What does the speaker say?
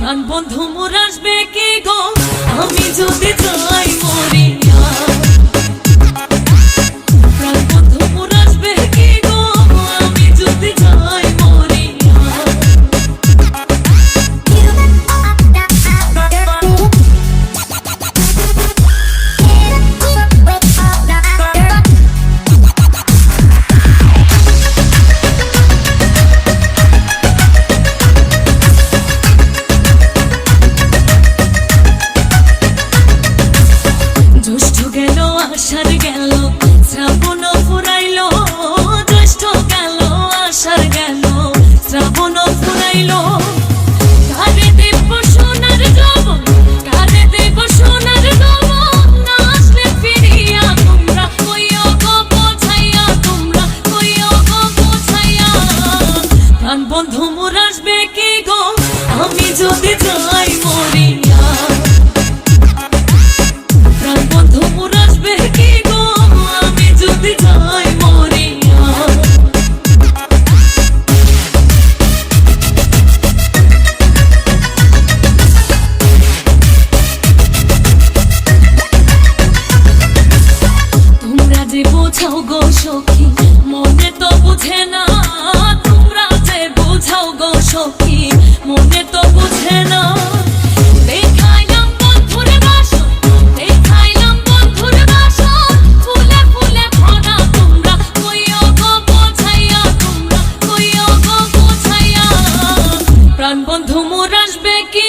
প্রাণ বন্ধু মোর আসবে কি গো আমি যদি যাই মরিয়া। প্রাণ বন্ধু মোর আসবে কি গো আমি যদি যাই মরিয়া। জ্যৈষ্ঠ গেল আষাঢ় গেল শ্রাবণ ফুরাইল, জ্যৈষ্ঠ গেল আষাঢ় গেল শ্রাবণ ফুরাইল। কারে দেব সোনার যৌবন, কারে দেব সোনার যৌবন, না আসলে ফিরিয়া তোমরা কইও গো বোঝাইয়া, তোমরা কইও গো বোঝাইয়া। প্রাণ বন্ধু মোর আসবে কি গো আমি যদি যাই মরিয়া। প্রাণ বন্ধু মোর আসবে কি গো আমি যদি যাই মরিয়া। তোমরা যে বোঝাও গো সখী মনে তো বুঝে না, তোমরা যে বোঝাও গো সখী মনে তো বুঝে না। দেখাইলাম বন্ধুর বাসন, দেখাইলাম বন্ধুর বাসন, ফুলে ফুলে ভরা, তোমরা কইও গো বোঝাইয়া, তোমরা কইও গো বোঝাইয়া। প্রাণ বন্ধু মোর আসবে কি